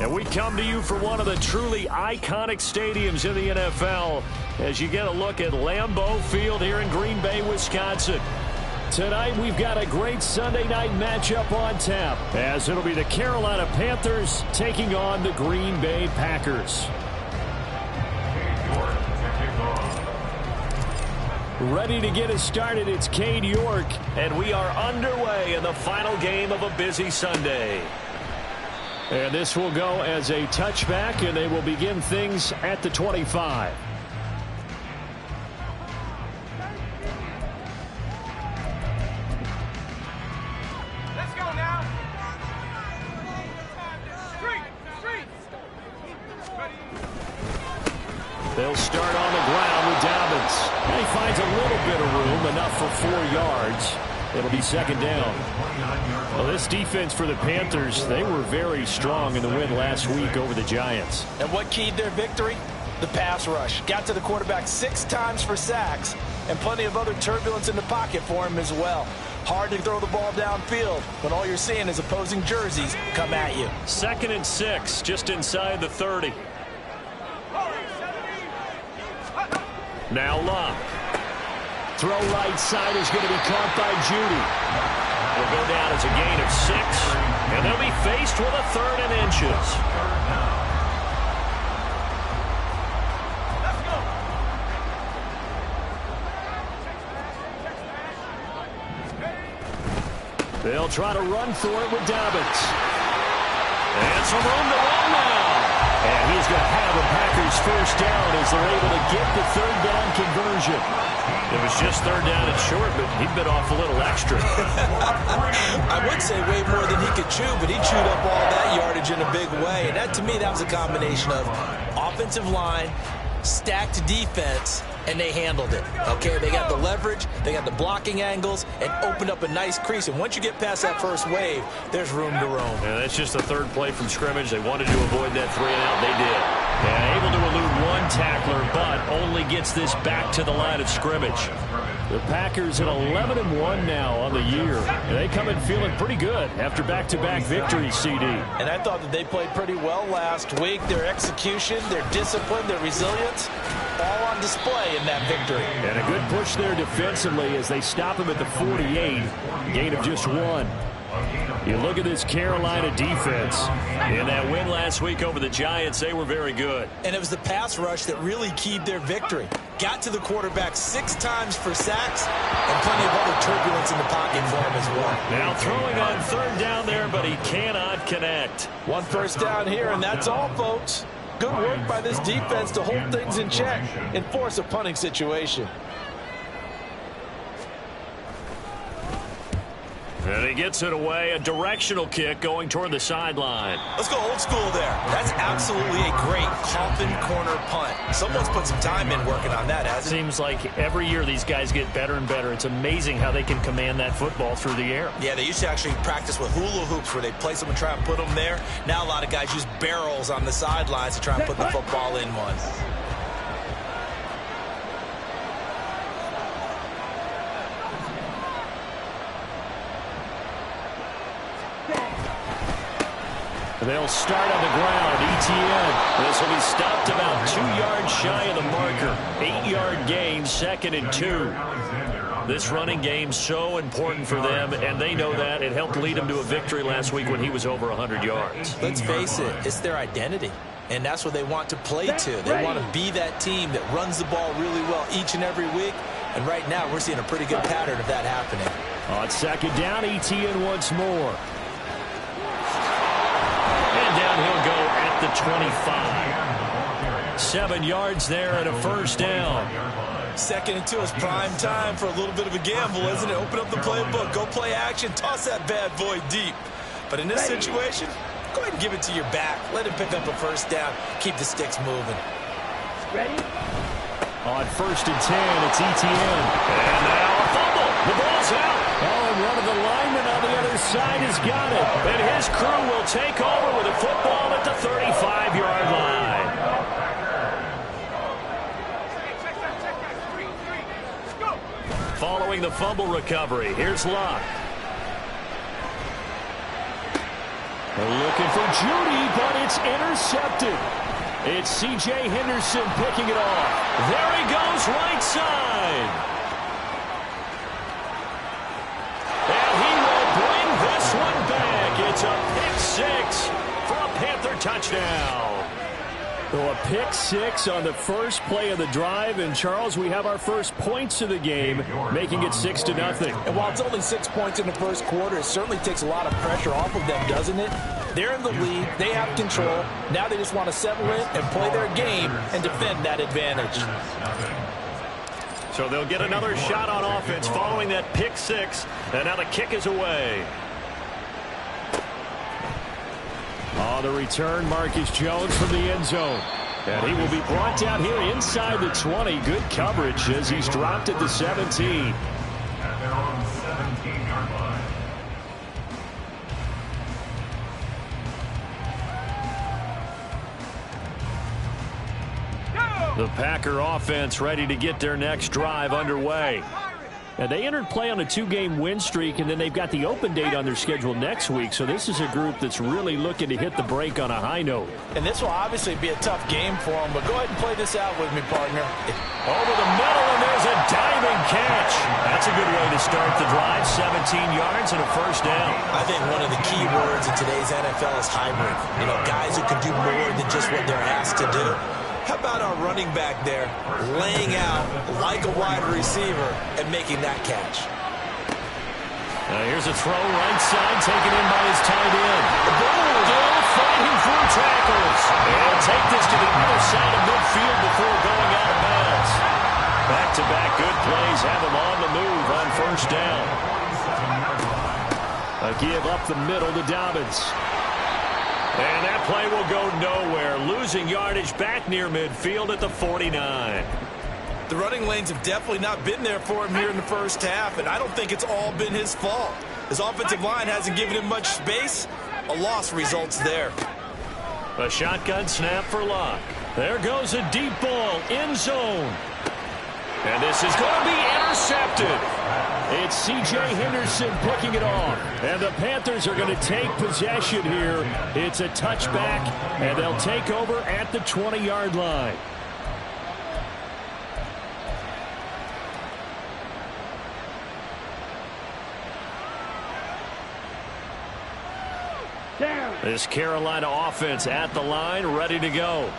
And we come to you from one of the truly iconic stadiums in the NFL as you get a look at Lambeau Field here in Green Bay, Wisconsin. Tonight we've got a great Sunday night matchup on tap as it'll be the Carolina Panthers taking on the Green Bay Packers. Ready to get us started, it's Cade York. And we are underway in the final game of a busy Sunday. And this will go as a touchback, and they will begin things at the 25. Let's go now. They'll start on the ground with Dobbins. And he finds a little bit of room, enough for 4 yards. It'll be second down. Well, this defense for the Panthers, they were very strong in the win last week over the Giants. And what keyed their victory? The pass rush. Got to the quarterback 6 times for sacks, and plenty of other turbulence in the pocket for him as well. Hard to throw the ball downfield when all you're seeing is opposing jerseys come at you. 2nd and 6, just inside the 30. Now Locke. Throw right side is going to be caught by Judy. Will go down as a gain of 6, and they'll be faced with a 3rd and inches. They'll try to run for it with Dobbins. And some room to run now. And he's going to have a Packers first down as they're able to get the 3rd down conversion. It was just 3rd down and short, but he bit off a little extra. I would say way more than he could chew, but he chewed up all that yardage in a big way. And that, to me, that was a combination of offensive line, stacked defense, and they handled it. Okay, they got the leverage, they got the blocking angles, and opened up a nice crease. And once you get past that first wave, there's room to roam. Yeah, that's just the 3rd play from scrimmage. They wanted to avoid that 3 and out. They did. Yeah, able to elude 1 tackler, but only gets this back to the line of scrimmage. The Packers at 11-1 now on the year. And they come in feeling pretty good after back-to-back victories, CD. And I thought that they played pretty well last week. Their execution, their discipline, their resilience, all on display in that victory. And a good push there defensively as they stop him at the 48. Gain of just 1. You look at this Carolina defense. In that win last week over the Giants, they were very good. And it was the pass rush that really keyed their victory. Got to the quarterback 6 times for sacks and plenty of other turbulence in the pocket for him as well. Now throwing on 3rd down there, but he cannot connect. 1 first down here, and that's all, folks. Good work by this defense to hold things in check and force a punting situation. And he gets it away, a directional kick going toward the sideline. Let's go old school there. That's absolutely a great coffin corner punt. Someone's put some time in working on that, hasn't it? Seems like every year these guys get better and better. It's amazing how they can command that football through the air. Yeah, they used to actually practice with hula hoops where they place them and try and put them there. Now a lot of guys use barrels on the sidelines to try and put the football in one. They'll start on the ground. Etienne. This will be stopped about 2 yards shy of the marker. 8-yard gain, 2nd and 2. This running game so important for them, and they know that. It helped lead them to a victory last week when he was over 100 yards. Let's face it, it's their identity, and that's what they want to play to. They want to be that team that runs the ball really well each and every week, and right now we're seeing a pretty good pattern of that happening. On 2nd down, Etienne once more. And down he'll go at the 25. 7 yards there and a first down. 2nd and 2 is prime time for a little bit of a gamble, isn't it? Open up the playbook, go play action, toss that bad boy deep. But in this situation, go ahead and give it to your back. Let him pick up a first down. Keep the sticks moving. Ready? On 1st and 10, it's Etienne. And now a fumble. The ball's out. Oh, and one of the linemen on the other side has got it. And his crew will take over with a football at the 35-yard line. Following the fumble recovery, here's Locke. Looking for Judy, but it's intercepted. It's C.J. Henderson picking it off. There he goes, right side. And he will bring this one back. It's a pick six for a Panther touchdown. So a pick six on the first play of the drive. And, Charles, we have our first points of the game, making it 6-0. And while it's only 6 points in the first quarter, it certainly takes a lot of pressure off of them, doesn't it? They're in the lead. They have control. Now they just want to settle in and play their game and defend that advantage. So they'll get another shot on offense following that pick six. And now the kick is away. On the return, Marcus Jones from the end zone. And he will be brought down here inside the 20. Good coverage as he's dropped at the 17. The Packer offense ready to get their next drive underway. And they entered play on a 2-game win streak, and then they've got the open date on their schedule next week. So this is a group that's really looking to hit the break on a high note. And this will obviously be a tough game for them, but go ahead and play this out with me, partner. Over the middle, and there's a diving catch. That's a good way to start the drive. 17 yards and a first down. I think one of the key words in today's NFL is hybrid. You know, guys who can do more than just what they're asked to do. How about our running back there laying out like a wide receiver and making that catch? Here's a throw right side taken in by his tight end. Still fighting through tackles. And take this to the other side of midfield before going out of bounds. Back-to-back good plays have him on the move on first down. A give up the middle to Dobbins. And that play will go nowhere. Losing yardage back near midfield at the 49. The running lanes have definitely not been there for him here in the first half, and I don't think it's all been his fault. His offensive line hasn't given him much space. A loss results there. A shotgun snap for Locke. There goes a deep ball, end zone. And this is going to be intercepted. It's C.J. Henderson picking it off. And the Panthers are going to take possession here. It's a touchback, and they'll take over at the 20-yard line. This Carolina offense at the line, ready to go.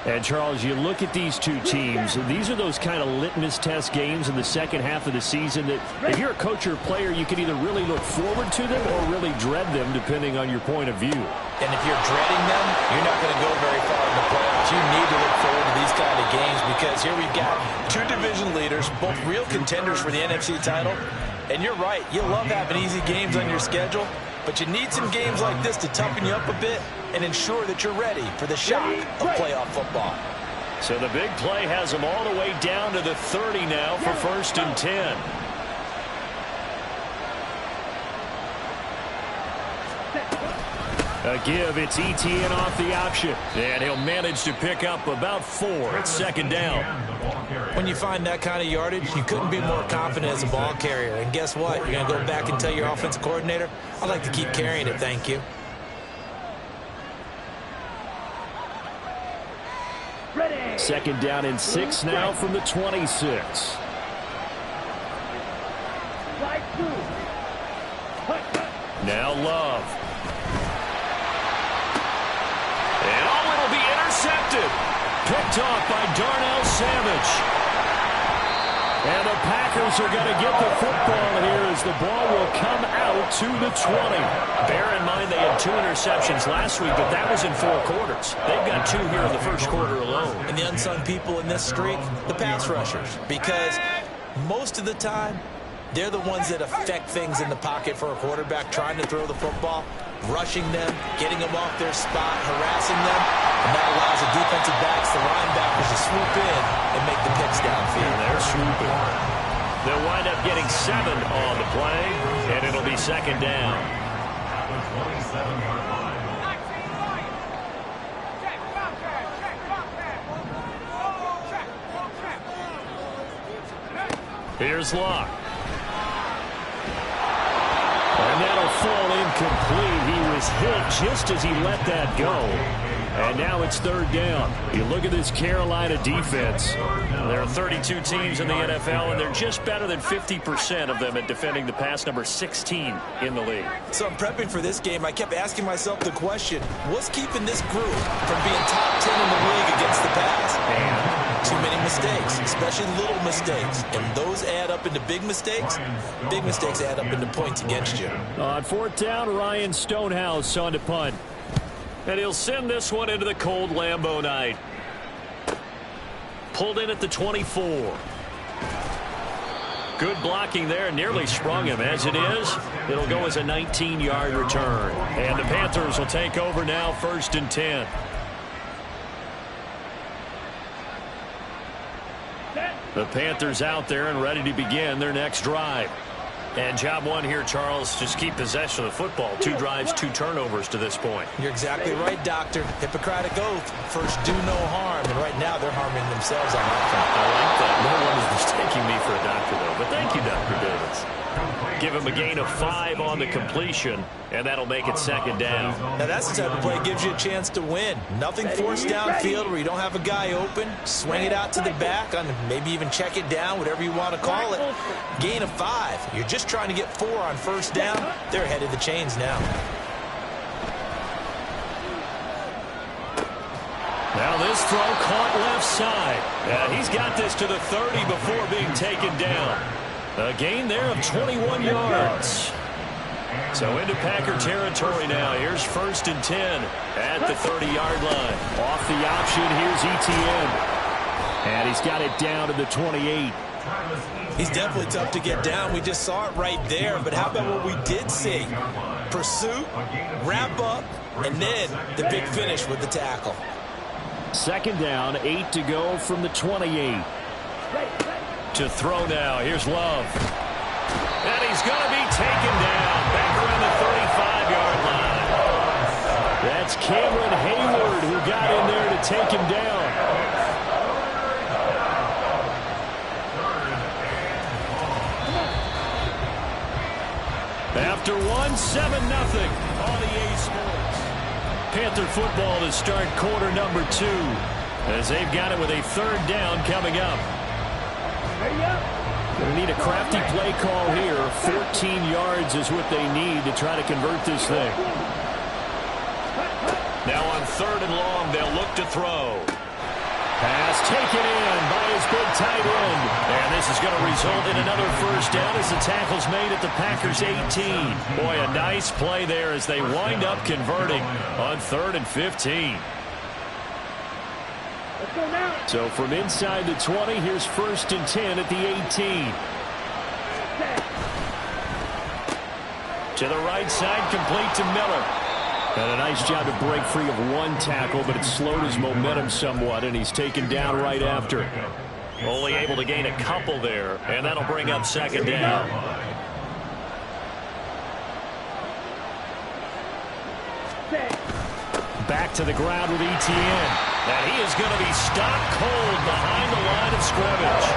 And, Charles, you look at these two teams, these are those kind of litmus test games in the second half of the season that if you're a coach or a player, you can either really look forward to them or really dread them, depending on your point of view. And if you're dreading them, you're not going to go very far in the playoffs. You need to look forward to these kind of games because here we've got two division leaders, both real contenders for the NFC title. And you're right, you love having easy games on your schedule, but you need some games like this to toughen you up a bit and ensure that you're ready for the shock of playoff football. So the big play has them all the way down to the 30 now for 1st and 10. A give, it's Etienne off the option. And he'll manage to pick up about 4 at 2nd down. When you find that kind of yardage, you couldn't be more confident as a ball carrier. And guess what? You're going to go back and tell your offensive coordinator, I'd like to keep carrying it, thank you. Ready. 2nd down and 6 now from the 26. Now Love. And it'll be intercepted. Picked off by Darnell Savage. And the Packers are going to get the football here as the ball will come out to the 20. Bear in mind they had 2 interceptions last week, but that was in 4 quarters. They've got 2 here in the first quarter alone. And the unsung people in this streak, the pass rushers, because most of the time, they're the ones that affect things in the pocket for a quarterback trying to throw the football, rushing them, getting them off their spot, harassing them, and that allows the defensive backs, the linebackers, to swoop in and make the picks downfield. And they're swooping. They'll wind up getting 7 on the play, and it'll be 2nd down. Here's Locke. And then that'll fall incomplete. He was hit just as he let that go. And now it's third down. You look at this Carolina defense. There are 32 teams in the NFL, and they're just better than 50% of them at defending the pass, number 16 in the league. So I'm prepping for this game. I kept asking myself the question, what's keeping this group from being top 10 in the league against the pass? And too many mistakes, especially little mistakes. And those add up into big mistakes. Big mistakes add up into points against you. On fourth down, Ryan Stonehouse on to punt. And he'll send this one into the cold Lambeau night. Pulled in at the 24. Good blocking there. Nearly sprung him. As it is, it'll go as a 19-yard return. And the Panthers will take over now, 1st and 10. The Panthers out there and ready to begin their next drive. And job one here, Charles, just keep possession of the football. 2 drives, 2 turnovers to this point. You're exactly right, Doctor. Hippocratic oath. First, do no harm. And right now, they're harming themselves on that front. I like that. No one is mistaking me for a doctor, though. But thank you, Dr. Davis. Give him a gain of 5 on the completion, and that'll make it 2nd down. Now, that's the type of play that gives you a chance to win. Nothing forced downfield where you don't have a guy open. Swing it out to the back, on maybe even check it down, whatever you want to call it. Gain of 5. You're just trying to get 4 on 1st down. They're ahead of the chains now. Now this throw caught left side. And he's got this to the 30 before being taken down. A gain there of 21 yards. So into Packer territory now. Here's 1st and 10 at the 30-yard line. Off the option, here's Etienne. And he's got it down to the 28. He's definitely tough to get down. We just saw it right there. But how about what we did see? Pursuit, wrap up, and then the big finish with the tackle. 2nd down, 8 to go from the 28. To throw now. Here's Love. And he's going to be taken down. Back around the 35-yard line. That's Cameron Hayward who got in there to take him down. After 1, 7-0 on EA Sports. Panther football to start quarter number 2 as they've got it with a 3rd down coming up. Going to need a crafty play call here. 14 yards is what they need to try to convert this thing. Now on 3rd and long, they'll look to throw. Pass taken in by his big tight end. And this is going to result in another 1st down as the tackle's made at the Packers' 18. Boy, a nice play there as they wind up converting on 3rd and 15. So from inside the 20, here's 1st and 10 at the 18. To the right side, complete to Miller. And a nice job to break free of 1 tackle, but it slowed his momentum somewhat, and he's taken down right after. Only able to gain a couple there, and that'll bring up 2nd down. Back to the ground with Etienne. And he is going to be stopped cold behind the line of scrimmage.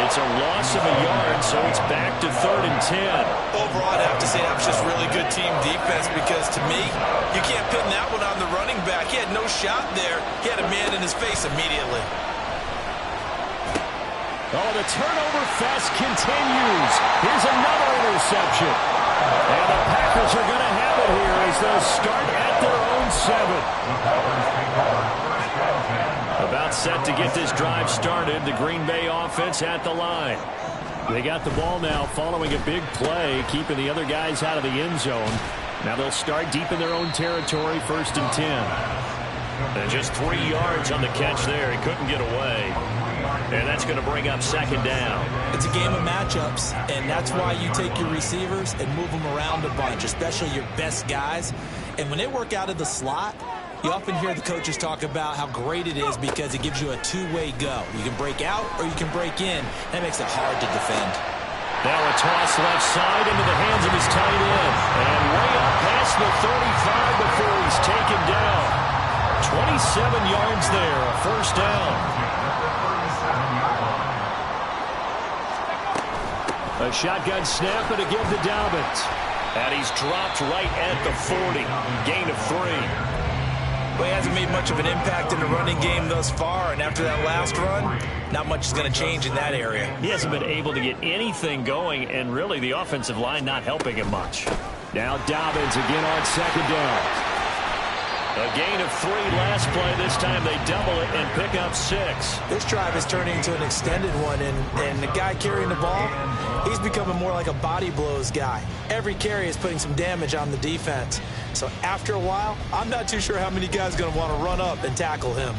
It's a loss of a yard, so it's back to 3rd and 10. Overall, I'd have to say that was just really good team defense because, to me, you can't pin that one on the running back. He had no shot there. He had a man in his face immediately. Oh, the turnover fest continues. Here's another interception. And the Packers are going to have it here as they'll start at their own 7. About set to get this drive started. The Green Bay offense at the line. They got the ball now following a big play, keeping the other guys out of the end zone. Now they'll start deep in their own territory, 1st and 10. And just 3 yards on the catch there. He couldn't get away. And that's going to bring up 2nd down. It's a game of matchups, and that's why you take your receivers and move them around a bunch, especially your best guys. And when they work out of the slot, you often hear the coaches talk about how great it is because it gives you a 2-way go. You can break out or you can break in. That makes it hard to defend. Now a toss left side into the hands of his tight end. And way up past the 35 before he's taken down. 27 yards there, a 1st down. A shotgun snap and a give to Dobbins. And he's dropped right at the 40. Gain of 3. Well, he hasn't made much of an impact in the running game thus far, and after that last run, not much is going to change in that area. He hasn't been able to get anything going, and really the offensive line not helping him much. Now Dobbins again on second down. A gain of 3 last play. This time they double it and pick up 6. This drive is turning into an extended one, and the guy carrying the ball, he's becoming more like a body blows guy. Every carry is putting some damage on the defense. So after a while, I'm not too sure how many guys are going to want to run up and tackle him.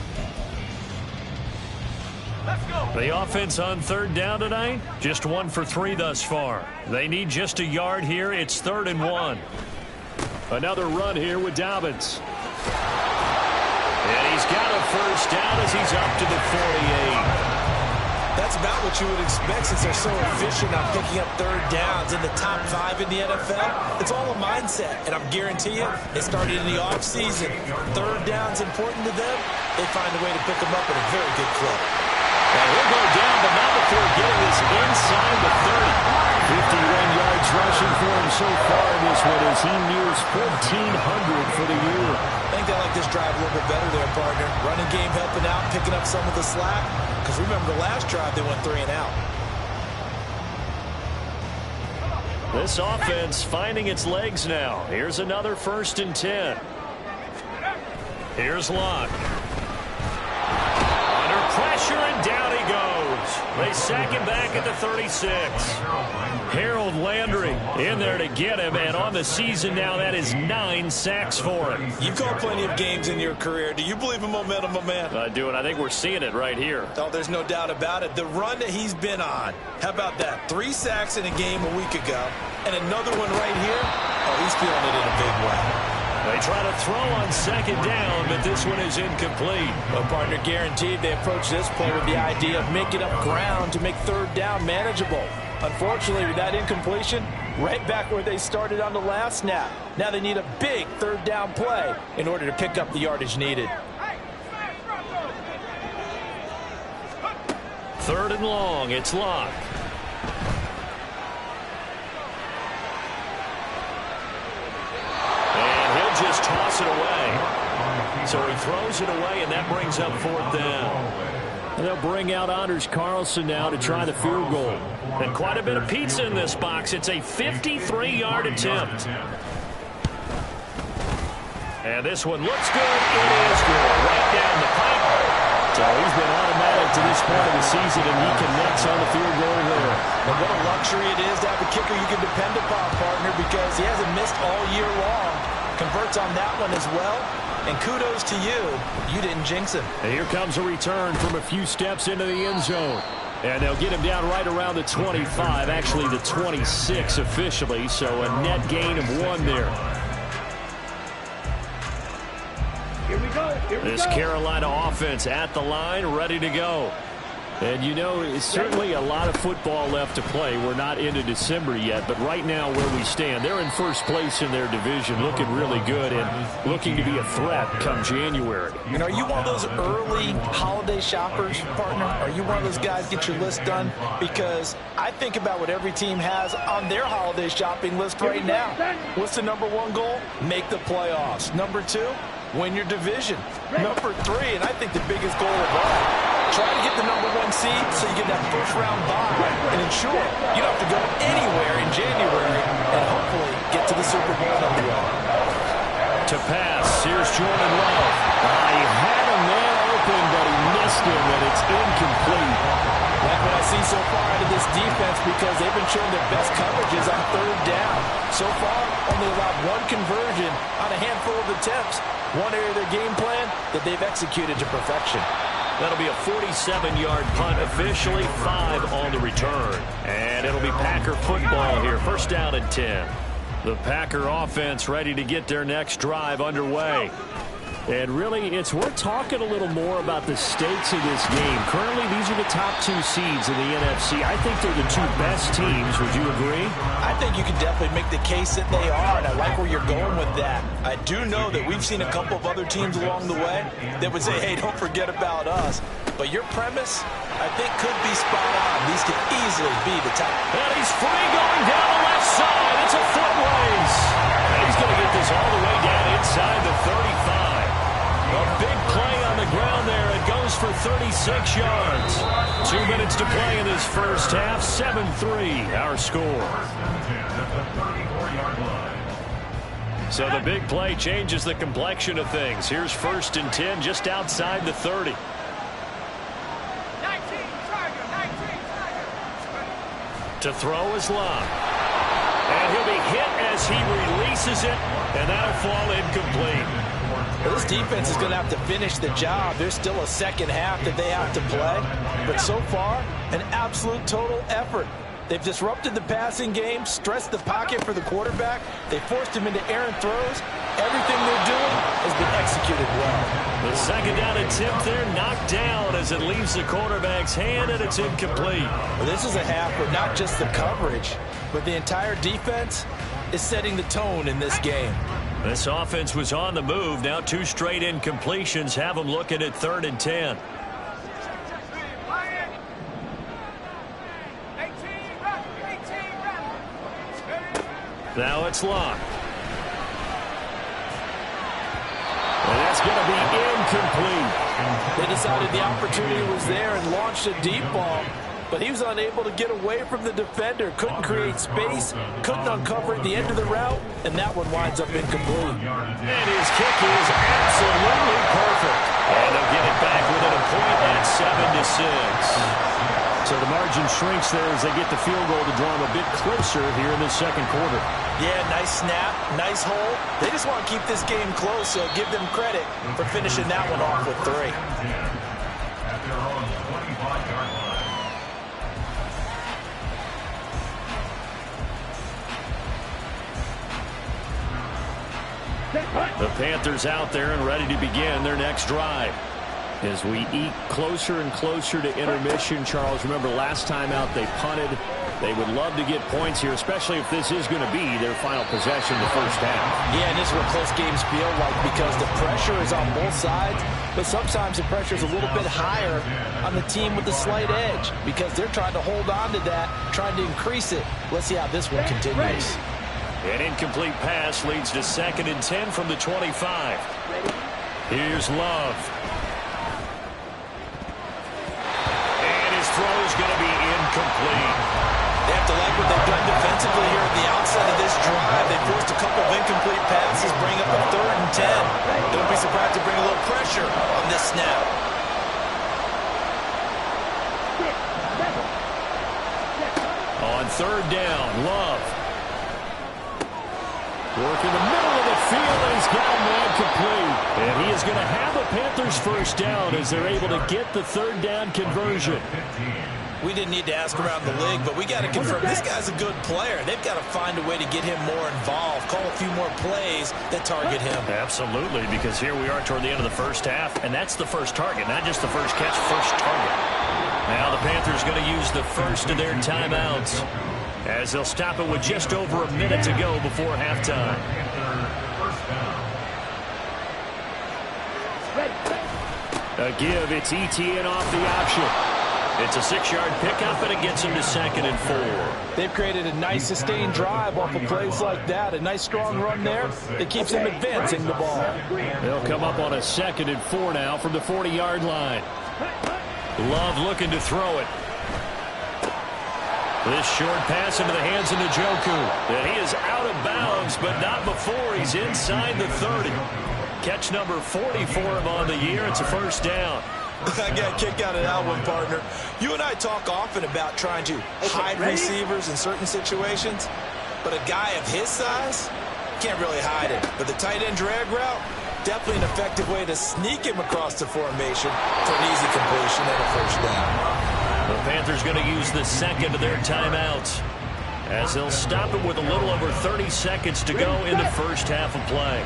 Let's go. The offense on third down tonight, just 1 for 3 thus far. They need just a yard here. It's 3rd and 1. Another run here with Dobbins. And he's got a first down as he's up to the 48. That's about what you would expect since they're so efficient on picking up third downs in the top 5 in the NFL. It's all a mindset, and I'm guarantee you, it started in the offseason. Third down's important to them. They find a way to pick them up at a very good clip. And he'll go down, but not before getting this inside the 30. 51 yards rushing for him so far in this one as he nears 1,400 for the year. I think they like this drive a little bit better there, partner. Running game helping out, picking up some of the slack. Because remember the last drive, they went 3 and out. This offense finding its legs now. Here's another 1st and 10. Here's Locke. Under pressure, and down he goes. They sack him back at the 36. Harold Landry in there to get him, and on the season now, that is 9 sacks for him. You've called plenty of games in your career. Do you believe in momentum, my man? I do, and I think we're seeing it right here. Oh, there's no doubt about it. The run that he's been on, how about that? 3 sacks in a game a week ago, and another one right here. Oh, he's feeling it in a big way. They try to throw on second down, but this one is incomplete. Well, partner, guaranteed they approach this play with the idea of making up ground to make third down manageable. Unfortunately, with that incompletion, right back where they started on the last snap. Now they need a big third down play in order to pick up the yardage needed. 3rd and long. It's Locke. Just toss it away. So he throws it away, and that brings up 4th down. And they'll bring out Anders Carlson now to try the field goal. And quite a bit of pizza in this box. It's a 53-yard attempt. And this one looks good. It is good. Right down the pipe. So he's been automatic to this point of the season, and he connects on the field goal there. And what a luxury it is to have a kicker you can depend upon, partner, because he hasn't missed all year long. Converts on that one as well. And kudos to you. You didn't jinx him. And here comes a return from a few steps into the end zone. And they'll get him down right around the 25, actually the 26 officially. So a net gain of 1 there. Here we go. This Carolina offense at the line, ready to go. And, you know, it's certainly a lot of football left to play. We're not into December yet, but right now where we stand, they're in first place in their division, looking really good and looking to be a threat come January. And are you one of those early holiday shoppers, partner? Are you one of those guys get your list done? Because I think about what every team has on their holiday shopping list right now. What's the #1 goal? Make the playoffs. #2, win your division. #3, and I think the biggest goal of all, try to get the #1 seed so you get that first-round bye and ensure you don't have to go anywhere in January and hopefully get to the Super Bowl anyway. To pass, here's Jordan Love. He had a man open, but he missed him, and it's incomplete. Like what I see so far out of this defense, because they've been showing their best coverages on third down. So far, only allowed 1 conversion on a handful of attempts. One area of their game plan that they've executed to perfection. That'll be a 47-yard punt officially, 5 on the return. And it'll be Packer football here, 1st down and 10. The Packer offense ready to get their next drive underway. And really, it's worth talking a little more about the stakes of this game. Currently, these are the top 2 seeds in the NFC. I think they're the 2 best teams. Would you agree? I think you can definitely make the case that they are, and I like where you're going with that. I do know that we've seen a couple of other teams along the way that would say, hey, don't forget about us. But your premise, I think, could be spot on. These could easily be the top. And he's free going down the left side. It's a foot race. 6 yards. 2 minutes to play in this first half. 7-3 our score. So the big play changes the complexion of things. Here's 1st and 10 just outside the 30. To throw is Love. And he'll be hit as he releases it, and that'll fall incomplete. Well, this defense is going to have to finish the job. There's still a second half that they have to play. But so far, an absolute total effort. They've disrupted the passing game, stressed the pocket for the quarterback. They forced him into errant throws. Everything they're doing has been executed well. The second down attempt there knocked down as it leaves the quarterback's hand, and it's incomplete. Well, this is a half where not just the coverage, but the entire defense is setting the tone in this game. This offense was on the move. Now 2 straight incompletions have them looking at 3rd and 10. Now it's Locke. And that's going to be incomplete. They decided the opportunity was there and launched a deep ball, but he was unable to get away from the defender. Couldn't create space, couldn't uncover at the end of the route, and that one winds up incomplete. And his kick is absolutely perfect. And they'll get it back within a point at 7-6. So the margin shrinks there as they get the field goal to draw them a bit closer here in the second quarter. Yeah, nice snap, nice hole. They just want to keep this game close, so give them credit for finishing that one off with 3. The Panthers out there and ready to begin their next drive. As we eat closer and closer to intermission, Charles, remember last time out they punted. They would love to get points here, especially if this is going to be their final possession the first half. Yeah, and this is what close games feel like because the pressure is on both sides, but sometimes the pressure is a little bit higher on the team with the slight edge because they're trying to hold on to that, trying to increase it. Let's see how this one continues. An incomplete pass leads to 2nd and 10 from the 25. Here's Love. Throw's going to be incomplete. They have to like what they've done defensively here at the outset of this drive. They forced a couple of incomplete passes, bring up a 3rd and 10. Don't be surprised to bring a little pressure on this snap. On 3rd down, Love. Work in the middle of the field, and he's got a man complete. And he is going to have the Panthers first down as they're able to get the 3rd down conversion. We didn't need to ask around the league, but we got to confirm this guy's a good player. They've got to find a way to get him more involved, call a few more plays that target him. Absolutely, because here we are toward the end of the first half, and that's the first target, not just the first catch, first target. Now the Panthers going to use the first of their timeouts, as they'll stop it with just over a minute to go before halftime. A give, it's Etienne off the option. It's a 6-yard pickup, and it gets him to 2nd and 4. They've created a nice sustained drive off of plays like that. A nice strong run there that keeps them advancing the ball. They'll come up on a 2nd and 4 now from the 40-yard line. Love looking to throw it. This short pass into the hands of Njoku. And he is out of bounds, but not before he's inside the 30. Catch number 40 for him on the year. It's a first down. I got a kick out of that one, partner. You and I talk often about trying to hide receivers in certain situations, but a guy of his size can't really hide it. But the tight end drag route, definitely an effective way to sneak him across the formation for an easy completion and a first down. The Panthers going to use the 2nd of their timeouts as they'll stop it with a little over 30 seconds to go in the first half of play.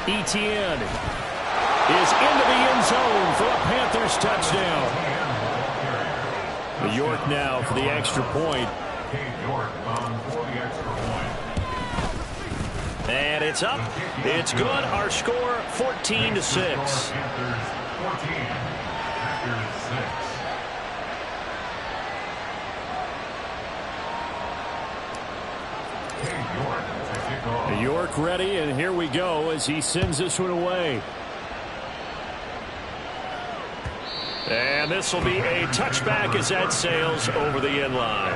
Etienne is into the end zone for a Panthers touchdown. York now for the extra point. And it's up. It's good. Our score 14-6. York ready, and here we go as he sends this one away. And this will be a touchback as that sails over the end line.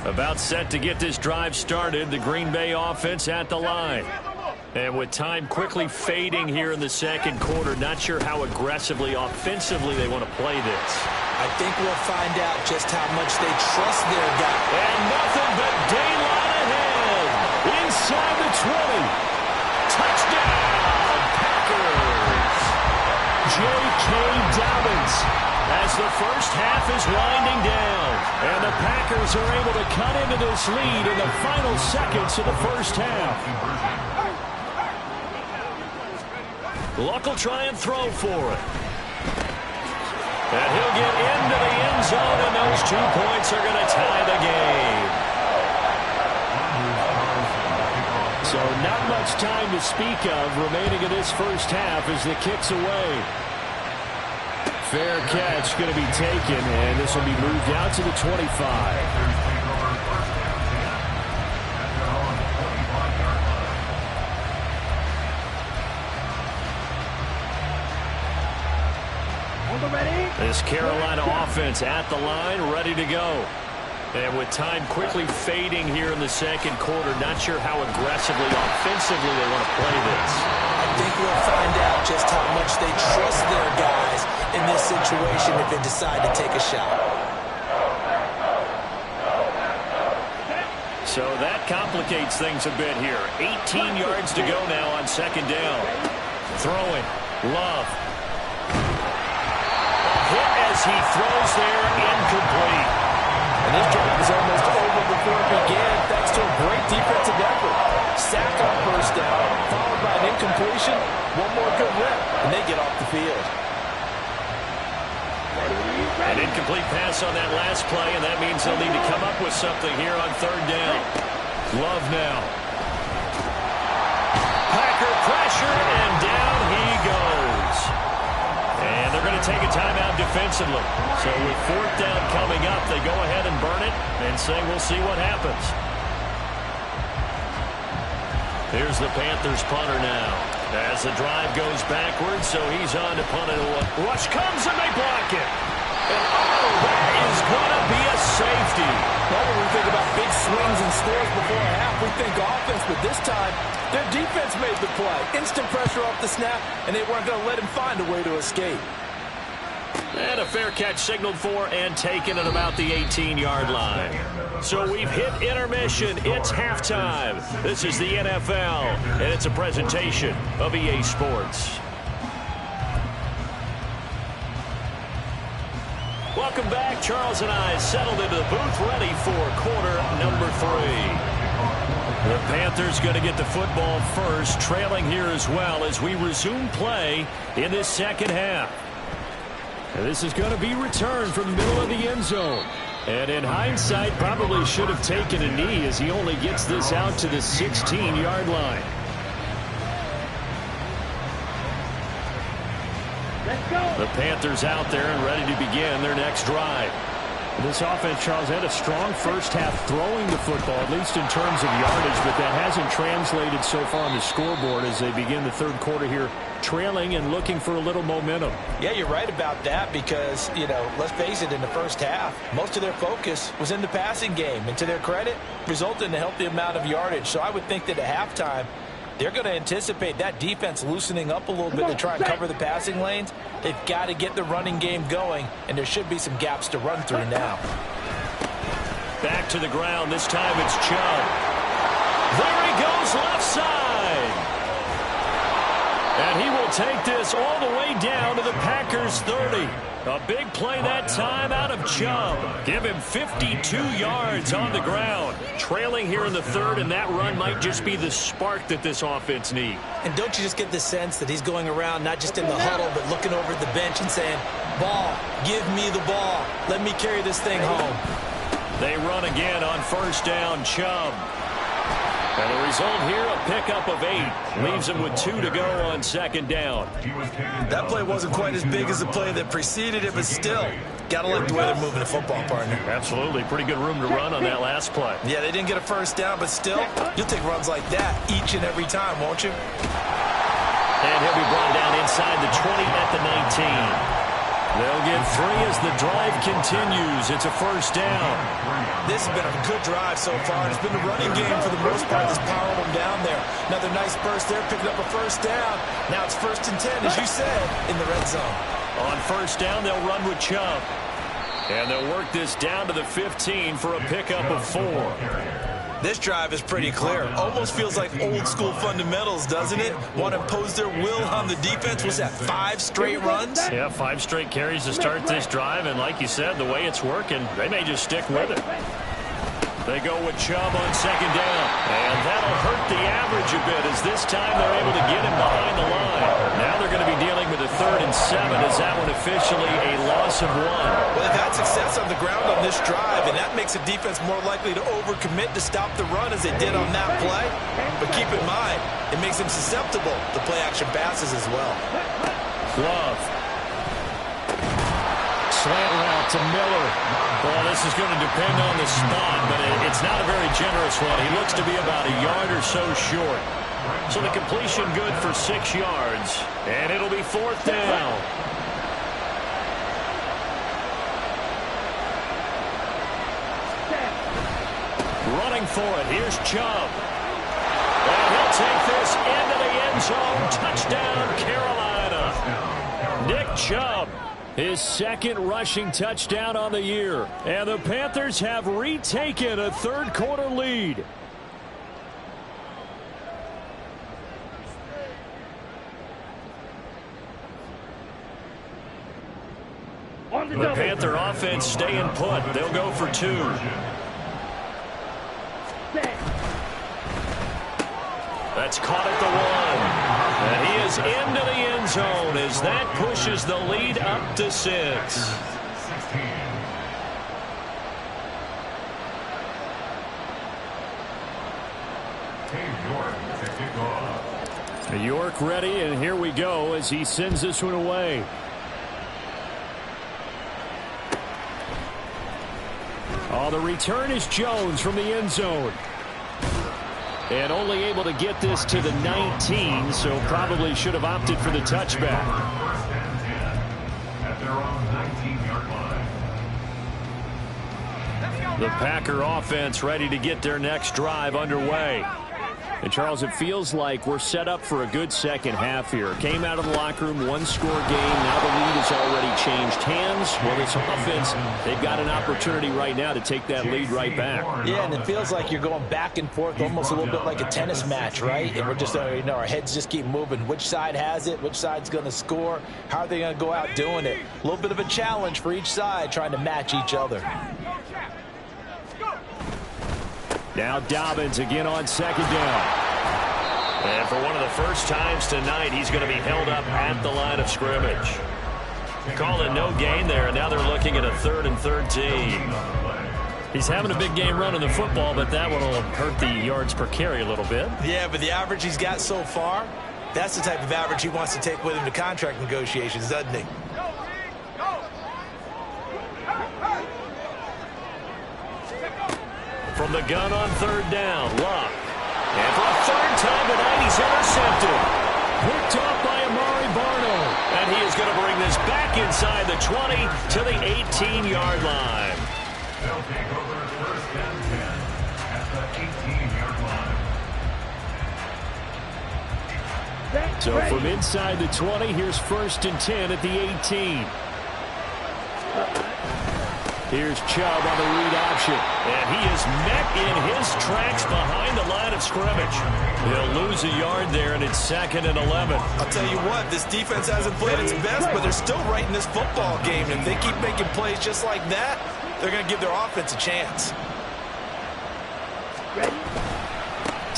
About set to get this drive started, the Green Bay offense at the line. And with time quickly fading here in the second quarter, not sure how aggressively, offensively they want to play this. I think we'll find out just how much they trust their guy. And nothing but daylight ahead. Inside the 20. Touchdown, Packers. J.K. Dobbins as the first half is winding down. And the Packers are able to cut into this lead in the final seconds of the first half. Luck will try and throw for it. And he'll get into the end zone, and those 2 points are going to tie the game. So not much time to speak of remaining in this first half as the kick's away. Fair catch going to be taken, and this will be moved out to the 25. This Carolina offense at the line, ready to go. And with time quickly fading here in the second quarter, not sure how aggressively, offensively they want to play this. I think we'll find out just how much they trust their guys in this situation if they decide to take a shot. So that complicates things a bit here. 18 yards to go now on second down. Throwing. Love. Hit as he throws there, incomplete. And this drive is almost over before it began, thanks to a great defensive effort. Sack on first down, followed by an incompletion. One more good rep, and they get off the field. An incomplete pass on that last play, and that means they'll need to come up with something here on third down. Love now. Packer pressure, and down he goes. And they're going to take a timeout defensively. So with fourth down coming up, they go ahead and burn it and say we'll see what happens. Here's the Panthers punter now. As the drive goes backwards, so he's on to punt it. Rush comes and they block it. And oh, that is going to be a safety. Well, when we think about big swings and scores before a half, we think offense, but this time, their defense made the play. Instant pressure off the snap, and they weren't going to let him find a way to escape. And a fair catch signaled for and taken at about the 18-yard line. So we've hit intermission. It's halftime. This is the NFL, and it's a presentation of EA Sports. Welcome back. Charles and I settled into the booth ready for quarter number 3. The Panthers going to get the football first, trailing here as well as we resume play in this second half. And this is going to be returned from the middle of the end zone. And in hindsight, probably should have taken a knee as he only gets this out to the 16-yard line. The Panthers out there and ready to begin their next drive. This offense, Charles, had a strong first half throwing the football, at least in terms of yardage, but that hasn't translated so far on the scoreboard as they begin the third quarter here, trailing and looking for a little momentum. Yeah, you're right about that because, let's face it, in the first half, most of their focus was in the passing game. And to their credit, resulted in a healthy amount of yardage. So I would think that at halftime, they're going to anticipate that defense loosening up a little bit to try and cover the passing lanes. They've got to get the running game going, and there should be some gaps to run through now. Back to the ground. This time it's Chubb. There he goes left side. And he will take this all the way down to the Packers 30. A big play that time out of Chubb. Give him 52 yards on the ground. Trailing here in the third, and that run might just be the spark that this offense needs. And don't you just get the sense that he's going around not just in the huddle, but looking over at the bench and saying, ball, give me the ball. Let me carry this thing home. They run again on first down. Chubb. And the result here, a pickup of 8. Leaves him with 2 to go on second down. That play wasn't quite as big as the play that preceded it, but still, got to like the way they're moving the football, partner. Absolutely. Pretty good room to run on that last play. Yeah, they didn't get a first down, but still, you'll take runs like that each and every time, won't you? And he'll be brought down inside the 20 at the 19. They'll get 3 as the drive continues. It's a first down. This has been a good drive so far. It's been the running game for the most part that's powering them down there. Another nice burst there, picking up a first down. Now it's 1st and 10, as you said, in the red zone. On first down, they'll run with Chubb. And they'll work this down to the 15 for a pickup of 4. This drive is pretty clear. Almost feels like old school fundamentals, doesn't it? Want to impose their will on the defense. What's that, 5 straight runs? Yeah, 5 straight carries to start this drive. And like you said, the way it's working, they may just stick with it. They go with Chubb on second down. And that'll hurt the average a bit as this time they're able to get him behind the line. Now they're going to be dealing with a 3rd and 7 as that one officially a loss of 1. Well, they've had success on the ground on this drive, and that makes a defense more likely to overcommit to stop the run as they did on that play. But keep in mind, it makes them susceptible to play-action passes as well. Love. Slant route to Miller. Well, this is going to depend on the spot, but it's not a very generous one. He looks to be about a yard or so short. So the completion good for 6 yards, and it'll be 4th down. Running for it, here's Chubb. And he'll take this into the end zone. Touchdown, Carolina. Nick Chubb. His 2nd rushing touchdown on the year. And the Panthers have retaken a 3rd quarter lead. The Panther offense staying put. They'll go for 2. That's caught at the 1. And he is into the end zone as that pushes the lead up to 6. York ready, and here we go as he sends this one away. Oh, the return is Jones from the end zone. And only able to get this to the 19, so probably should have opted for the touchback. The Packer offense ready to get their next drive underway. And, Charles, it feels like we're set up for a good second half here. Came out of the locker room, 1-score game. Now the lead has already changed hands. Well, this offense, they've got an opportunity right now to take that lead right back. Yeah, and it feels like you're going back and forth, almost a little bit like a tennis match, right? And we're just, our heads just keep moving. Which side has it? Which side's going to score? How are they going to go out doing it? A little bit of a challenge for each side, trying to match each other. Now Dobbins again on second down. And for one of the first times tonight, he's going to be held up at the line of scrimmage. Called a no gain there, and now they're looking at a 3rd and 13. He's having a big game running the football, but that one will hurt the yards per carry a little bit. Yeah, but the average he's got so far, that's the type of average he wants to take with him to contract negotiations, doesn't he? From the gun on 3rd down, Luck. And for a 3rd time tonight, he's intercepted. Picked off by Amari Barno. And he is going to bring this back inside the 20 to the 18-yard line. They'll take over 1st and 10 at the 18-yard line. So from inside the 20, here's 1st and 10 at the 18. Here's Chubb on the read option. And he is met in his tracks behind the line of scrimmage. He'll lose a yard there, and it's 2nd and 11. I'll tell you what, this defense hasn't played its best, but they're still right in this football game. And if they keep making plays just like that, they're going to give their offense a chance.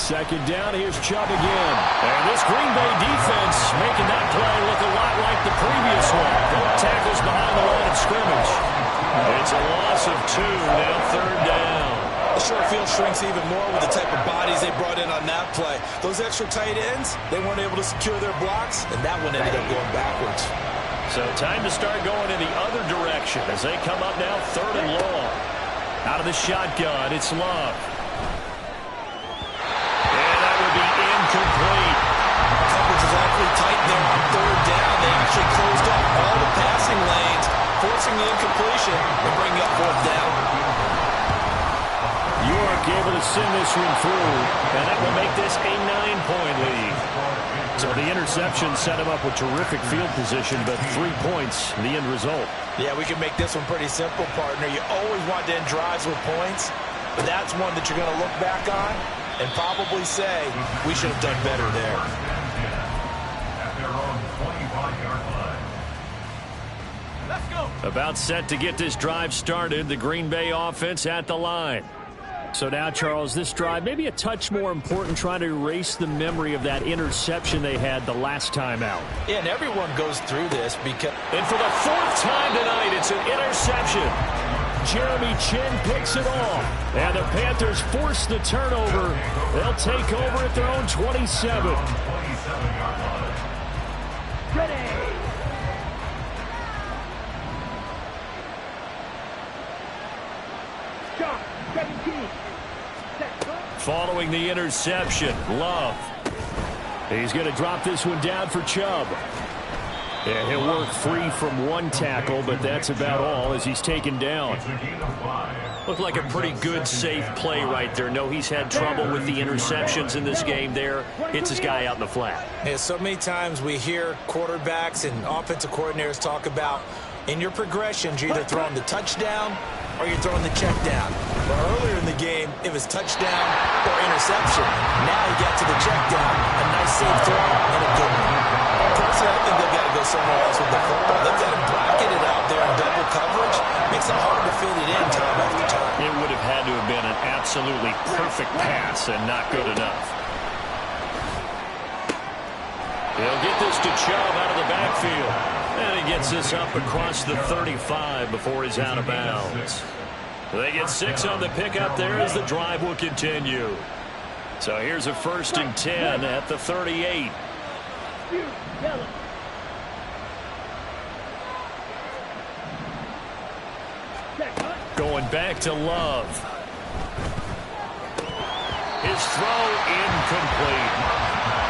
Second down, here's Chubb again. And this Green Bay defense making that play look a lot like the previous one. Both tackles behind the line of scrimmage. It's a loss of 2, now 3rd down. The short field shrinks even more with the type of bodies they brought in on that play. Those extra tight ends, they weren't able to secure their blocks, and that one ended up going backwards. So time to start going in the other direction as they come up now 3rd and long. Out of the shotgun, it's Love. And that would be incomplete. Coverage is awfully tight there on 3rd down. They actually closed off all the passing lanes, forcing the incompletion and bringing up 4th down. York able to send this one through, and that will make this a 9-point lead. So the interception set him up with terrific field position, but 3 points, the end result. Yeah, we can make this one pretty simple, partner. You always want to end drives with points, but that's one that you're going to look back on and probably say, we should have done better there. At their own 25-yard line. Let's go. About set to get this drive started, the Green Bay offense at the line. So now, Charles, this drive maybe a touch more important, trying to erase the memory of that interception they had the last time out. Yeah, and everyone goes through this because... And for the 4th time tonight, it's an interception. Jeremy Chinn picks it off. And the Panthers force the turnover. They'll take over at their own 27. 27-yard line. Ready. Stop. 17. Following the interception, Love. He's going to drop this one down for Chubb. And he'll work free from one tackle, but that's about all as he's taken down. Looked like a pretty good, safe play right there. No, he's had trouble with the interceptions in this game there. Hits his guy out in the flat. Yeah, so many times we hear quarterbacks and offensive coordinators talk about in your progressions, you're either throwing the touchdown or you're throwing the check down. But earlier in the game, it was touchdown or interception. Now you got to the check down. A nice safe throw and a good one. Personally, I think they've got to go somewhere else with the football. They've got to bracket it out there in double coverage. Makes it hard to fit it in time after time. It would have had to have been an absolutely perfect pass and not good enough. He'll get this to Chubb out of the backfield. And he gets this up across the 35 before he's out of bounds. They get 6 on the pickup there as the drive will continue. So here's a 1st and 10 at the 38. Going back to Love. His throw incomplete.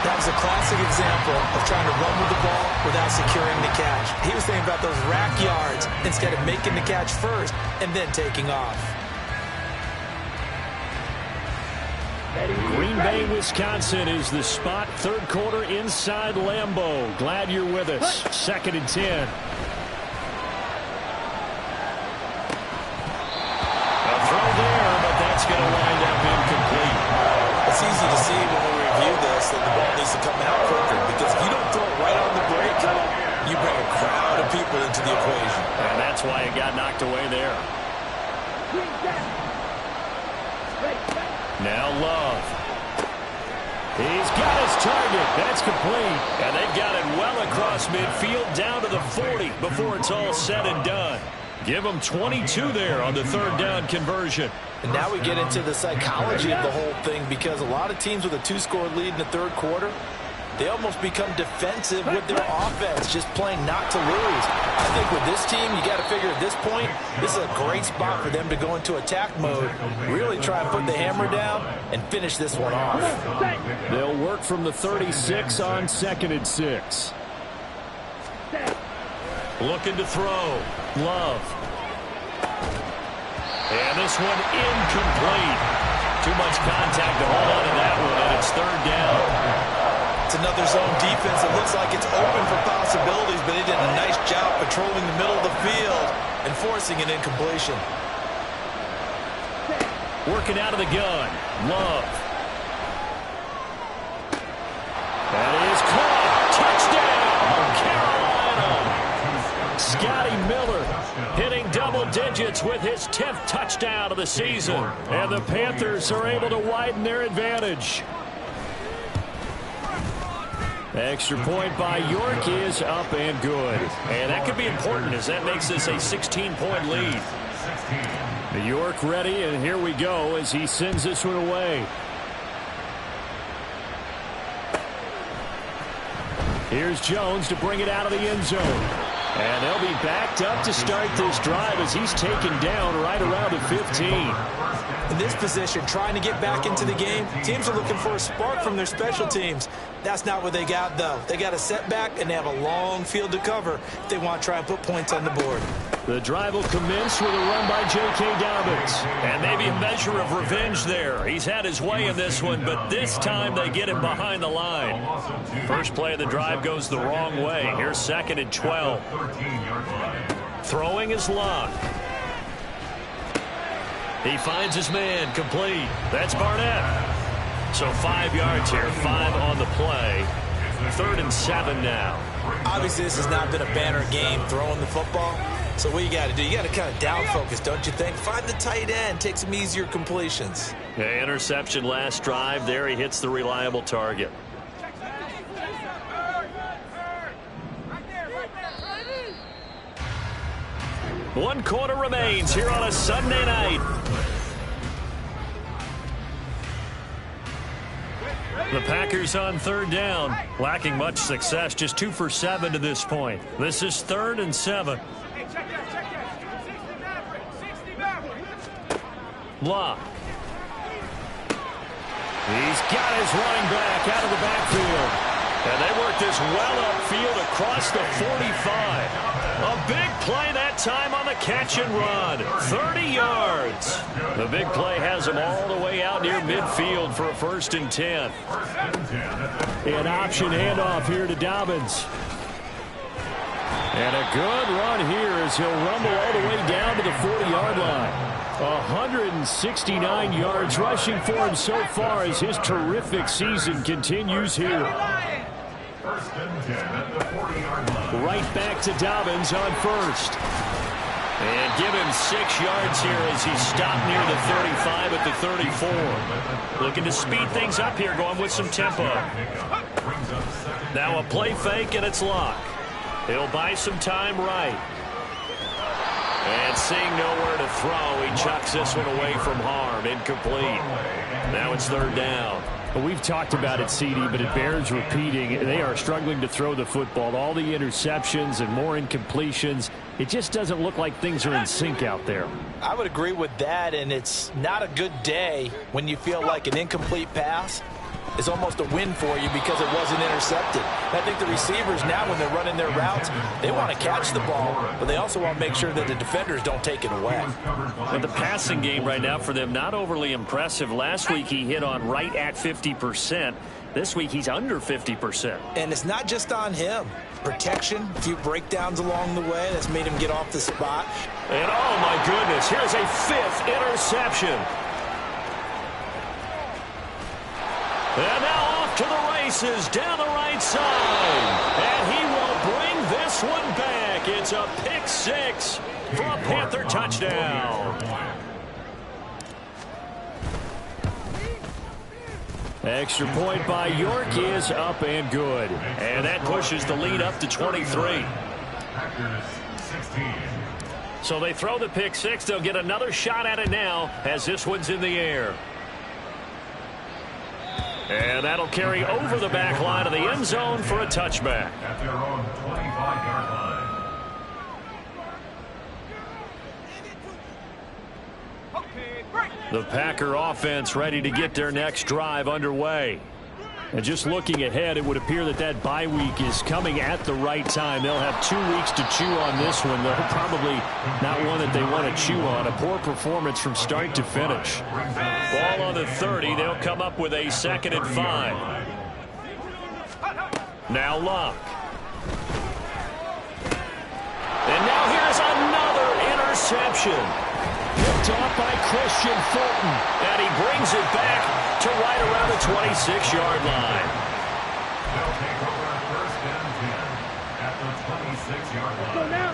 That was a classic example of trying to run with the ball without securing the catch. He was thinking about those rack yards instead of making the catch first and then taking off. Green Bay, Wisconsin is the spot. 3rd quarter inside Lambeau. Glad you're with us. 2nd and 10. A throw there, but that's going to wind up incomplete. It's easy to see when we review this that the ball needs to come out quicker, because if you don't throw it right on the break, you bring a crowd of people into the equation. And that's why it got knocked away there. Now Love. He's got his target. That's complete. And they've got it well across midfield down to the 40 before it's all said and done. Give them 22 there on the 3rd down conversion. And now we get into the psychology of the whole thing, because a lot of teams with a 2-score lead in the 3rd quarter, they almost become defensive with their offense, just playing not to lose. I think with this team, you got to figure at this point, this is a great spot for them to go into attack mode, really try and put the hammer down and finish this one off. They'll work from the 36 on 2nd and 6. Looking to throw. Love. And this one incomplete. Too much contact to hold on to that one, and it's 3rd down. It's another zone defense. It looks like it's open for possibilities, but they did a nice job patrolling the middle of the field and forcing an incompletion. Working out of the gun. Love. That is caught. Touchdown, Carolina. Scotty Miller hitting double digits with his 10th touchdown of the season. And the Panthers are able to widen their advantage. Extra point by York is up and good. And that could be important, as that makes this a 16-point lead. York ready, and here we go as he sends this one away. Here's Jones to bring it out of the end zone. And they'll be backed up to start this drive as he's taken down right around the 15. In this position, trying to get back into the game, teams are looking for a spark from their special teams. That's not what they got, though. They got a setback, and they have a long field to cover if they want to try and put points on the board. The drive will commence with a run by J.K. Dobbins. And maybe a measure of revenge there. He's had his way in this one, but this time they get him behind the line. First play of the drive goes the wrong way. Here's 2nd and 12. Throwing is Locke. He finds his man, complete. That's Barnett. So 5 yards here, 5 on the play. 3rd and 7 now. Obviously, this has not been a banner game throwing the football. So what you got to do, you got to kind of down focus, don't you think? Find the tight end, take some easier completions. Yeah, interception last drive. There he hits the reliable target. One quarter remains here on a Sunday night. The Packers on 3rd down, lacking much success, just 2 for 7 to this point. This is 3rd and 7. Locke. He's got his running back out of the backfield. And they work this well upfield across the 45. A big play that time on the catch and run. 30 yards. The big play has him all the way out near midfield for a 1st and 10. An option handoff here to Dobbins. And a good run here as he'll rumble all the way down to the 40-yard line. 169 yards rushing for him so far as his terrific season continues here. Right back to Dobbins on 1st. And give him 6 yards here as he stopped near the 35 at the 34. Looking to speed things up here, going with some tempo. Now a play fake, and it's Locke. He'll buy some time right. And seeing nowhere to throw, he chucks this one away from harm. Incomplete. Now it's 3rd down. Well, we've talked about it, CD, but it bears repeating. They are struggling to throw the football. All the interceptions and more incompletions. It just doesn't look like things are in sync out there. I would agree with that, and it's not a good day when you feel like an incomplete pass is almost a win for you because it wasn't intercepted. I think the receivers now, when they're running their routes, they want to catch the ball, but they also want to make sure that the defenders don't take it away. But the passing game right now for them, not overly impressive. Last week he hit on right at 50%. This week he's under 50%. And it's not just on him. Protection, a few breakdowns along the way that's made him get off the spot. And oh my goodness, here's a 5th interception. And now off to the races down the right side. And he will bring this one back. It's a pick 6 for a Panther touchdown. Extra point by York is up and good. And that pushes the lead up to 23. So they throw the pick 6. They'll get another shot at it now as this one's in the air. And that'll carry over the back line of the end zone for a touchback. At their own 25-yard line. The Packer offense ready to get their next drive underway. And just looking ahead, it would appear that that bye week is coming at the right time. They'll have 2 weeks to chew on this one, though probably not one that they want to chew on. A poor performance from start to finish. Ball on the 30. They'll come up with a 2nd and 5. Now Locke. And now here's another interception. Picked off by Christian Fulton. And he brings it back to right around the 26-yard line. They'll take over 1st and 10 at the 26-yard line. Go now.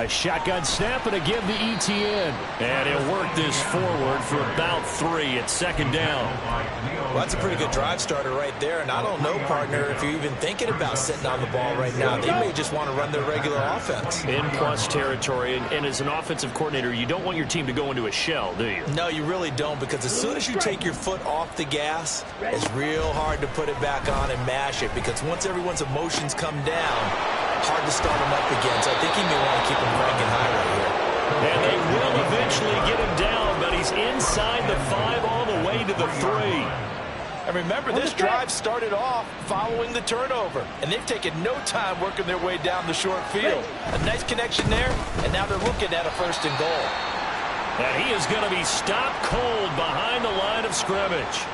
A shotgun snap and a give to Etienne. And he'll work this forward for about 3 at second down. Well, that's a pretty good drive starter right there. And I don't know, partner, if you're even thinking about sitting on the ball right now. They may just want to run their regular offense. In plus territory. And as an offensive coordinator, you don't want your team to go into a shell, do you? No, you really don't, because as soon as you take your foot off the gas, it's real hard to put it back on and mash it, because once everyone's emotions come down, hard to start them up again. So I think he may want to keep him cranking high right here. And they will eventually get him down, but he's inside the 5 all the way to the 3. And remember, this drive started off following the turnover, and they've taken no time working their way down the short field. A nice connection there, and now they're looking at a 1st and goal. And he is going to be stopped cold behind the line of scrimmage.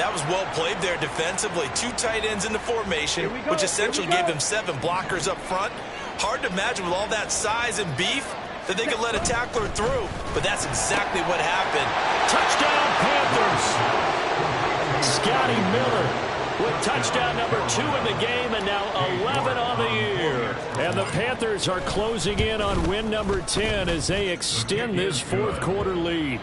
That was well played there defensively. 2 tight ends in the formation, which essentially gave them 7 blockers up front. Hard to imagine with all that size and beef that they could let a tackler through, but that's exactly what happened. Touchdown, Panthers! Scotty Miller with touchdown number 2 in the game, and now 11 on the year. And the Panthers are closing in on win number 10 as they extend this 4th quarter lead.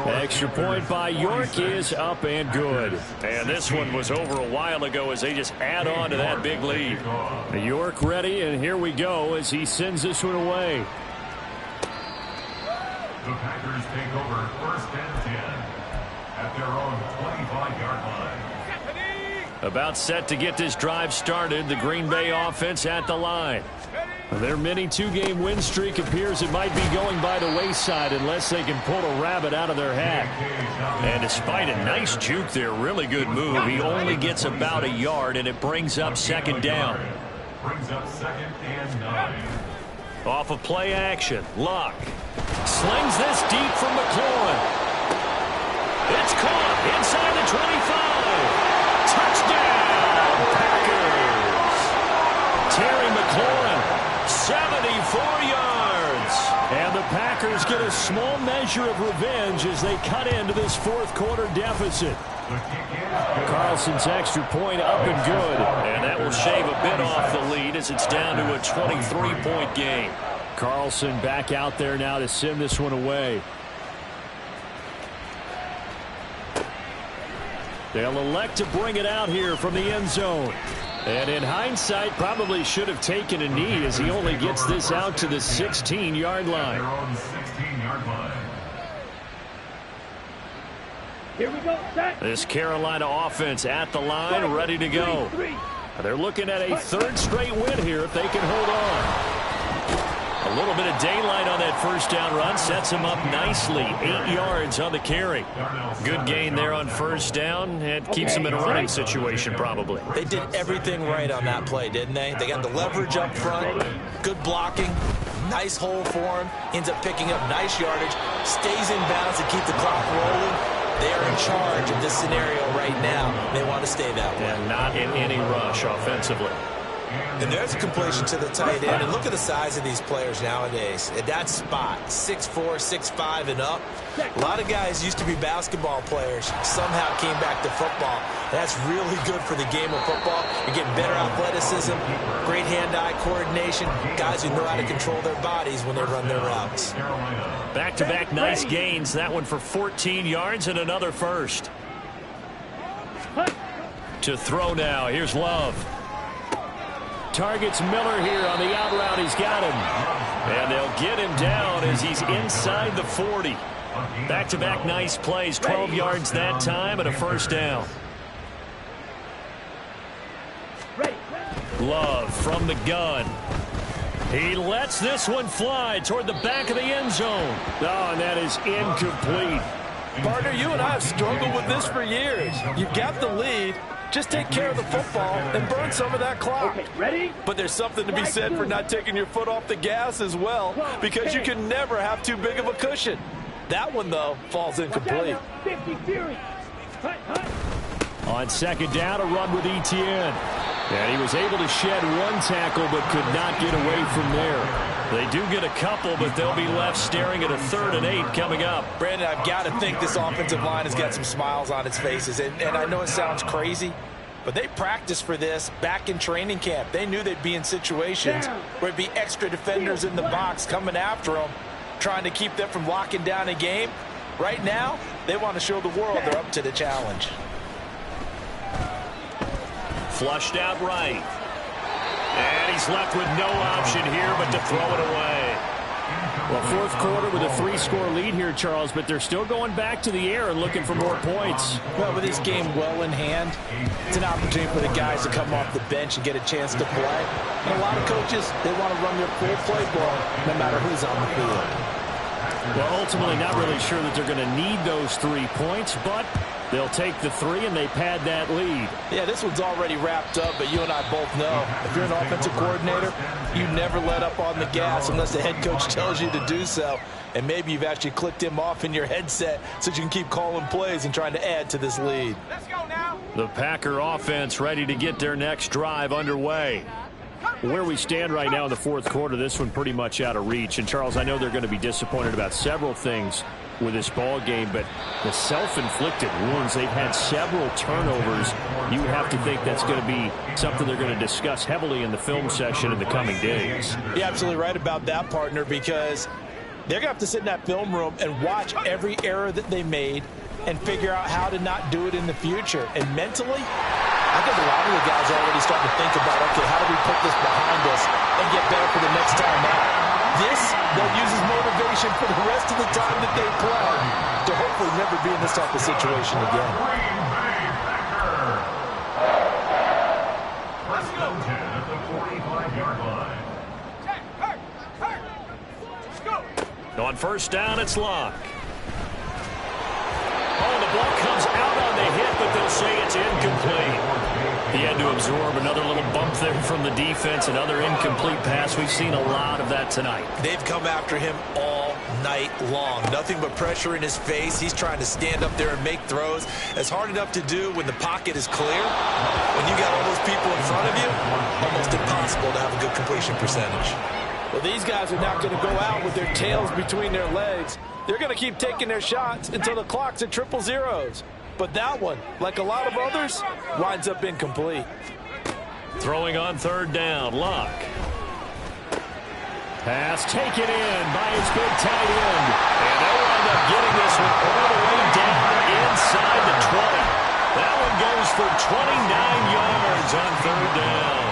Extra point by York is up and good. And this one was over a while ago as they just add on to that big lead. York ready, and here we go as he sends this one away. The Packers take over 1st and 10 at their own 25-yard line. About set to get this drive started. The Green Bay offense at the line. Their mini 2-game win streak appears it might be going by the wayside unless they can pull a rabbit out of their hat. And despite a nice juke there, really good move, he only gets about a yard, and it brings up 2nd down. Brings up 2nd and 9. Off of play action, Luck slings this deep from McLaurin. It's caught inside the 25. Touchdown, Packers. Terry McLaurin, 74 yards. And the Packers get a small measure of revenge as they cut into this 4th quarter deficit. Carlson's extra point up and good. And that will shave a bit off the lead as it's down to a 23-point game. Carlson back out there now to send this one away. They'll elect to bring it out here from the end zone. And in hindsight, probably should have taken a knee as he only gets this out to the 16-yard line. Their own 16-yard line. Here we go, set. This Carolina offense at the line, ready to go. They're looking at a 3rd straight win here if they can hold on. A little bit of daylight on that 1st down run sets him up nicely. 8 yards on the carry. Good gain there on 1st down. It keeps him in a running situation probably. They did everything right on that play, didn't they? They got the leverage up front, good blocking, nice hole for him, ends up picking up nice yardage, stays in bounds to keep the clock rolling. They are in charge of this scenario right now. They want to stay that way. And not in any rush offensively. And there's a completion to the tight end. And look at the size of these players nowadays. At that spot, 6'4", 6'5", and up. A lot of guys used to be basketball players, somehow came back to football. That's really good for the game of football. You're getting better athleticism, great hand-eye coordination, guys who know how to control their bodies when they run their routes. Back-to-back nice gains. That one for 14 yards and another 1st. To throw now. Here's Love. Targets Miller here on the out route. He's got him. And they'll get him down as he's inside the 40. Back-to-back nice plays. 12 yards that time and a 1st down. Love from the gun. He lets this one fly toward the back of the end zone. Oh, and that is incomplete. Partner, you and I have struggled with this for years. You've got the lead. Just take care of the football and burn some of that clock. Okay, ready? But there's something to be said for not taking your foot off the gas as well, because you can never have too big of a cushion. That one, though, falls incomplete. 50 Fury. On 2nd down, a run with Etienne. And he was able to shed 1 tackle but could not get away from there. They do get a couple, but they'll be left staring at a 3rd and 8 coming up. Brandon, I've got to think this offensive line has got some smiles on its faces. And I know it sounds crazy, But they practiced for this back in training camp. They knew they'd be in situations where it'd be extra defenders in the box coming after them, trying to keep them from locking down a game. Right now, they want to show the world they're up to the challenge. Flushed out right. And he's left with no option here but to throw it away. Well, fourth quarter with a 3-score lead here, Charles, but they're still going back to the air and looking for more points. Well, with this game well in hand, it's an opportunity for the guys to come off the bench and get a chance to play. And a lot of coaches, they want to run their full play ball no matter who's on the field. Well, ultimately not really sure that they're going to need those 3 points, but they'll take the 3 and they pad that lead. Yeah, this one's already wrapped up, but you and I both know if you're an offensive coordinator, you never let up on the gas unless the head coach tells you to do so. And maybe you've actually clicked him off in your headset so you can keep calling plays and trying to add to this lead. Let's go now. The Packer offense ready to get their next drive underway. Where we stand right now in the fourth quarter, this one pretty much out of reach. And, Charles, I know they're going to be disappointed about several things with this ball game, but the self-inflicted wounds, they've had several turnovers. You have to think that's going to be something they're going to discuss heavily in the film session in the coming days. You're absolutely right about that, partner, because they're going to have to sit in that film room and watch every error that they made and figure out how to not do it in the future. And mentally, I think a lot of the guys are already starting to think about, okay, how do we put this behind us and get better for the next time out? This, they'll use as motivation for the rest of the time that they play to hopefully never be in this type of situation again. First and 10 at the 45-yard line. Let's go. On first down, it's Locke. Oh, the ball comes out on the hit, but they'll say it's incomplete. He had to absorb another little bump there from the defense, another incomplete pass. We've seen a lot of that tonight. They've come after him all night long. Nothing but pressure in his face. He's trying to stand up there and make throws. It's hard enough to do when the pocket is clear. When you got all those people in front of you, almost impossible to have a good completion percentage. Well, these guys are not going to go out with their tails between their legs. They're going to keep taking their shots until the clock's at 000s. But that one, like a lot of others, winds up incomplete. Throwing on third down, Locke. Pass taken in by his big tight end. And they'll wind up getting this one all the way down inside the 20. That one goes for 29 yards on third down.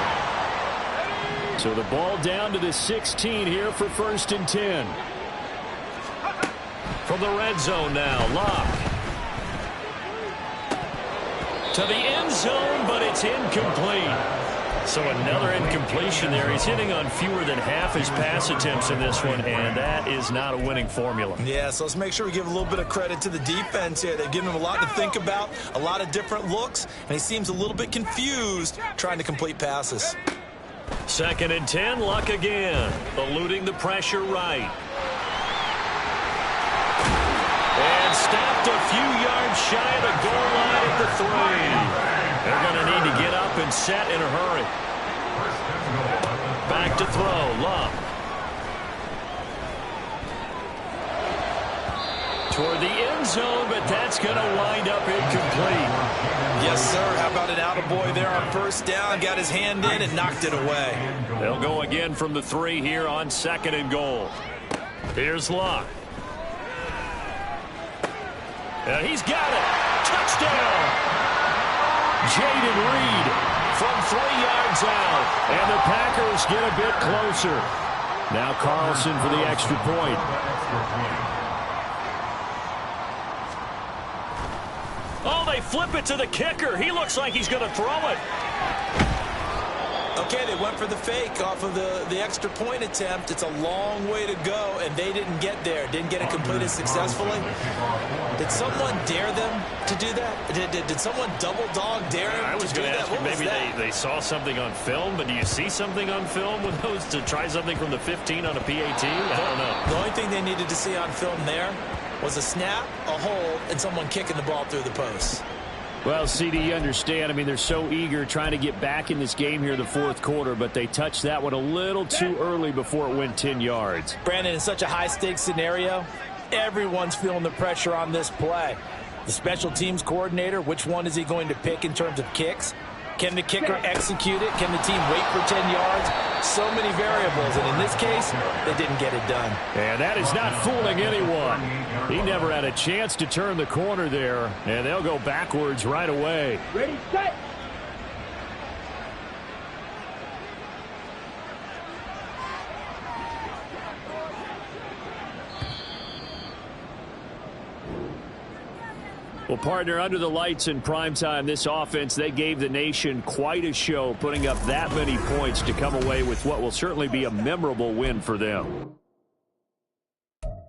So the ball down to the 16 here for first and 10. From the red zone now, Locke. To the end zone, but it's incomplete. So another incompletion there. He's hitting on fewer than half his pass attempts in this one, and that is not a winning formula. Yeah, so let's make sure we give a little bit of credit to the defense here. They've given him a lot to think about, a lot of different looks, and he seems a little bit confused trying to complete passes. Second and 10, Luck again, eluding the pressure right. And stopped a few yards shy of the goal line at the 3. They're going to need to get up and set in a hurry. Back to throw, Luck. Toward the end zone, but that's going to wind up incomplete. Yes, sir. How about an attaboy there on first down? Got his hand in and knocked it away. They'll go again from the 3 here on second and goal. Here's Luck. And he's got it. Touchdown. Jaden Reed from 3 yards out. And the Packers get a bit closer. Now Carlson for the extra point. Oh, they flip it to the kicker. He looks like he's going to throw it. Okay, they went for the fake off of the extra point attempt. It's a long way to go, and they didn't get there. Didn't get it completed successfully. Did someone dare them to do that? Did someone double dog dare him to do that? What was maybe that? they saw something on film, but do you see something on film with those to try something from the 15 on a PAT? I don't know. The only thing they needed to see on film there was a snap, a hold, and someone kicking the ball through the post. Well, CD, you understand. I mean, they're so eager trying to get back in this game here in the fourth quarter, but they touched that one a little too early before it went 10 yards. Brandon, in such a high-stakes scenario, everyone's feeling the pressure on this play. The special teams coordinator, which one is he going to pick in terms of kicks? Can the kicker execute it? Can the team wait for 10 yards? So many variables, and in this case, they didn't get it done. And that is not fooling anyone. He never had a chance to turn the corner there, and they'll go backwards right away. Ready, set. Well, partner, under the lights in primetime, this offense, they gave the nation quite a show, putting up that many points to come away with what will certainly be a memorable win for them.